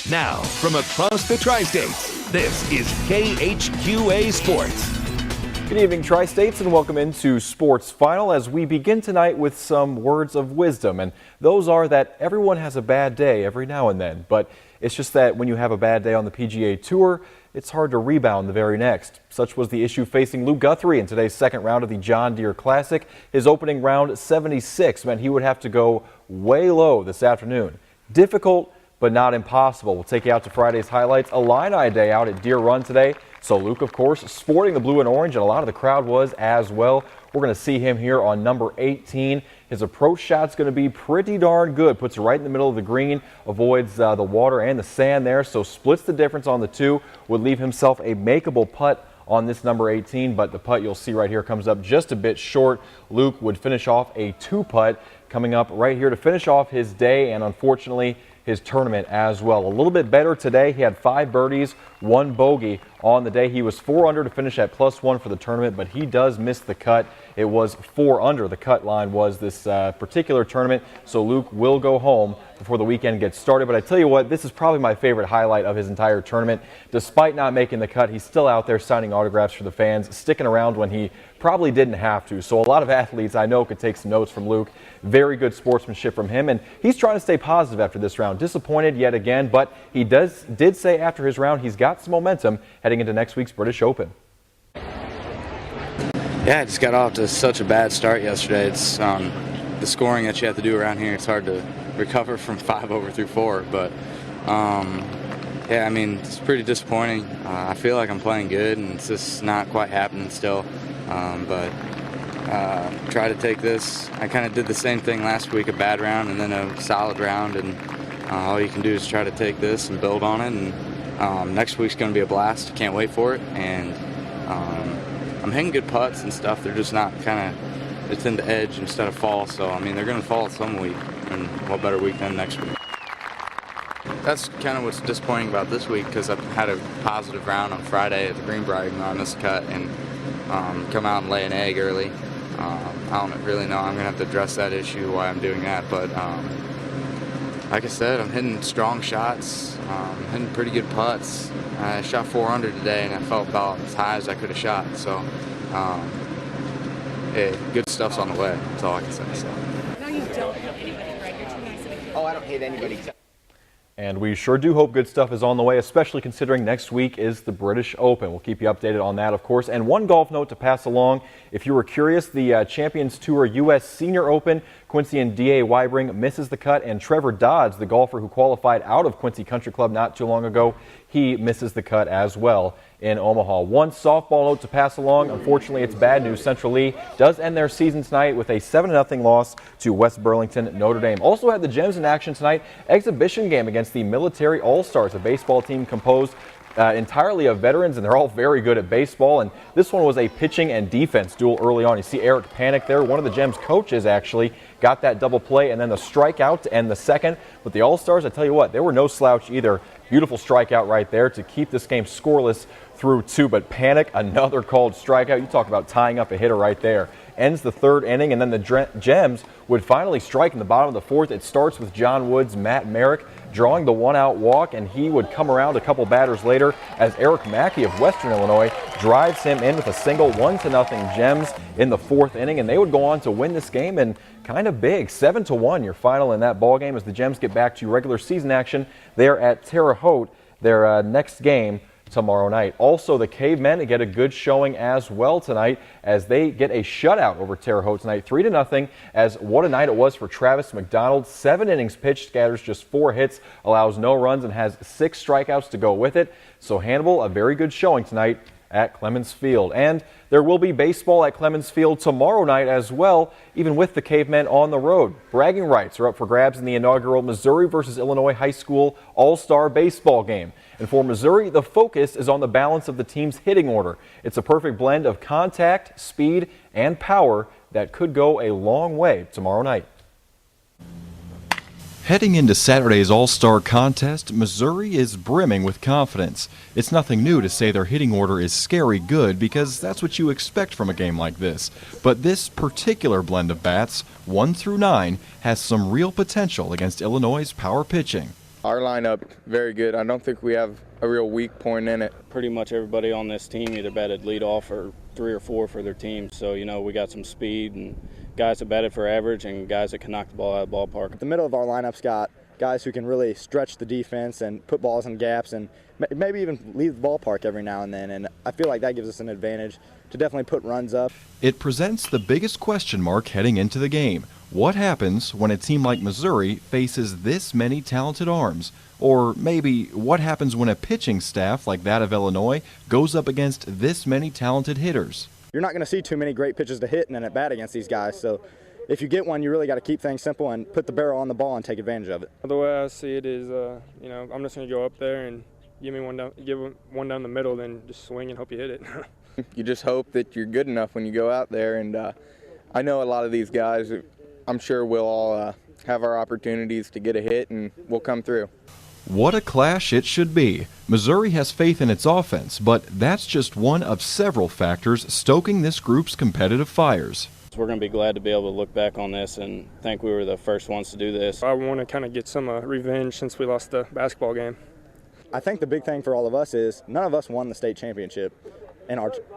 Now, from across the Tri-States, this is KHQA Sports. Good evening, Tri-States, and welcome into Sports Final as we begin tonight with some words of wisdom. And those are that everyone has a bad day every now and then, but it's just that when you have a bad day on the PGA Tour, it's hard to rebound the very next. Such was the issue facing Luke Guthrie in today's second round of the John Deere Classic. His opening round 76 meant he would have to go way low this afternoon. Difficult, but not impossible. We'll take you out to Friday's highlights. Illini Day out at Deere Run today. So Luke, of course, sporting the blue and orange, and a lot of the crowd was as well. We're going to see him here on number 18. His approach shot's going to be pretty darn good. Puts it right in the middle of the green, avoids the water and the sand there, so splits the difference on the two. Would leave himself a makeable putt on this number 18, but the putt you'll see right here comes up just a bit short. Luke would finish off a two-putt coming up right here to finish off his day, and unfortunately his tournament as well. A little bit better today. He had 5 birdies, 1 bogey on the day. He was 4 under to finish at +1 for the tournament, but he does miss the cut. It was 4 under. The cut line was this particular tournament, so Luke will go home before the weekend gets started. But I tell you what, this is probably my favorite highlight of his entire tournament. Despite not making the cut, he's still out there signing autographs for the fans, sticking around when he probably didn't have to. So a lot of athletes I know could take some notes from Luke. Very good sportsmanship from him, and he's trying to stay positive after this round. Disappointed yet again, but he did say after his round he's got some momentum heading into next week's British Open. Yeah, I just got off to such a bad start yesterday. It's the scoring that you have to do around here. It's hard to recover from 5 over through 4, but yeah, I mean, it's pretty disappointing. I feel like I'm playing good, and it's just not quite happening still. But try to take this. I kind of did the same thing last week, a bad round and then a solid round, and all you can do is try to take this and build on it. And next week's going to be a blast. Can't wait for it. And I'm hitting good putts and stuff. They're just not it's in the edge instead of fall. So, I mean, they're going to fall some week, and what better week than next week. That's kind of what's disappointing about this week, because I've had a positive round on Friday at the Greenbrier on this cut, and come out and lay an egg early. I don't really know. I'm going to have to address that issue, why I'm doing that. But like I said, I'm hitting strong shots, hitting pretty good putts. I shot 4 under today, and I felt about as high as I could have shot. So, hey, good stuff's on the way. That's all I can say. So. No, you don't hate anybody, Greg. You're too nice of a kid. Oh, I don't hate anybody. And we sure do hope good stuff is on the way, especially considering next week is the British Open. We'll keep you updated on that, of course. And one golf note to pass along. If you were curious, the Champions Tour U.S. Senior Open, Quincy and D.A. Weibring misses the cut, and Trevor Dodds, the golfer who qualified out of Quincy Country Club not too long ago, he misses the cut as well in Omaha. One softball note to pass along. Unfortunately, it's bad news. Central Lee does end their season tonight with a 7-0 loss to West Burlington Notre Dame. Also had the Gems in action tonight. Exhibition game against the Military All-Stars, a baseball team composed entirely of veterans, and they're all very good at baseball. And this one was a pitching and defense duel early on. You see Eric Panic there. One of the Gems coaches actually got that double play, and then the strikeout to end the second. But the All-Stars, I tell you what, they were no slouch either. Beautiful strikeout right there to keep this game scoreless through 2. But Panic, another called strikeout. You talk about tying up a hitter right there. Ends the 3rd inning, and then the Gems would finally strike in the bottom of the 4th. It starts with John Woods, Matt Merrick drawing the 1-out walk, and he would come around a couple batters later as Eric Mackey of Western Illinois drives him in with a single. 1-0 Gems in the 4th inning, and they would go on to win this game, and kind of big, 7-1 your final in that ball game as the Gems get back to regular season action there at Terre Haute, their next game tomorrow night. Also, the Cavemen get a good showing as well tonight as they get a shutout over Terre Haute tonight, 3-0, as what a night it was for Travis McDonald. 7 innings pitched, scatters just 4 hits, allows no runs, and has 6 strikeouts to go with it. So Hannibal, a very good showing tonight at Clemens Field. And there will be baseball at Clemens Field tomorrow night as well, even with the Cavemen on the road. Bragging rights are up for grabs in the inaugural Missouri versus Illinois High School All-Star Baseball game. And for Missouri, the focus is on the balance of the team's hitting order. It's a perfect blend of contact, speed, and power that could go a long way tomorrow night. Heading into Saturday's All-Star contest, Missouri is brimming with confidence. It's nothing new to say their hitting order is scary good because that's what you expect from a game like this. But this particular blend of bats, 1 through 9, has some real potential against Illinois' power pitching. Our lineup, very good. I don't think we have a real weak point in it. Pretty much everybody on this team either batted leadoff or 3 or 4 for their team. So, we got some speed and guys that batted for average and guys that can knock the ball out of the ballpark. The middle of our lineup's got guys who can really stretch the defense and put balls in gaps and maybe even leave the ballpark every now and then. And I feel like that gives us an advantage to definitely put runs up. It presents the biggest question mark heading into the game. What happens when a team like Missouri faces this many talented arms? Or maybe what happens when a pitching staff like that of Illinois goes up against this many talented hitters? You're not going to see too many great pitches to hit and then at bat against these guys. So if you get one, you really got to keep things simple and put the barrel on the ball and take advantage of it. The way I see it is, I'm just going to go up there and give one down the middle, then just swing and hope you hit it. You just hope that you're good enough when you go out there, and I know a lot of these guys, I'm sure we'll all have our opportunities to get a hit and we'll come through. What a clash it should be. Missouri has faith in its offense, but that's just one of several factors stoking this group's competitive fires. We're going to be glad to be able to look back on this and think we were the first ones to do this. I want to kind of get some revenge since we lost the basketball game. I think the big thing for all of us is none of us won the state championship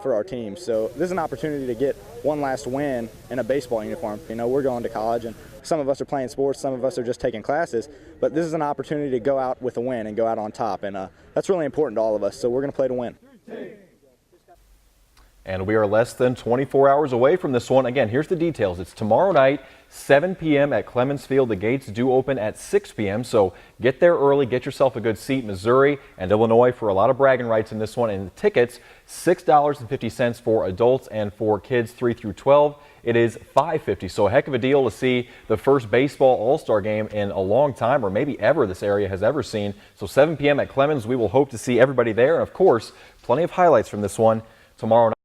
for our team. So this is an opportunity to get one last win in a baseball uniform. We're going to college and some of us are playing sports, some of us are just taking classes, but this is an opportunity to go out with a win and go out on top, and that's really important to all of us, so we're going to play to win. And we are less than 24 hours away from this one. Again, here's the details. It's tomorrow night, 7 p.m. at Clemens Field. The gates do open at 6 p.m., so get there early, get yourself a good seat. Missouri and Illinois for a lot of bragging rights in this one. And the tickets, $6.50 for adults, and for kids 3 through 12, it is $5.50. So a heck of a deal to see the first baseball all-star game in a long time, or maybe ever, this area has ever seen. So 7 p.m. at Clemens, we will hope to see everybody there. And of course, plenty of highlights from this one tomorrow night.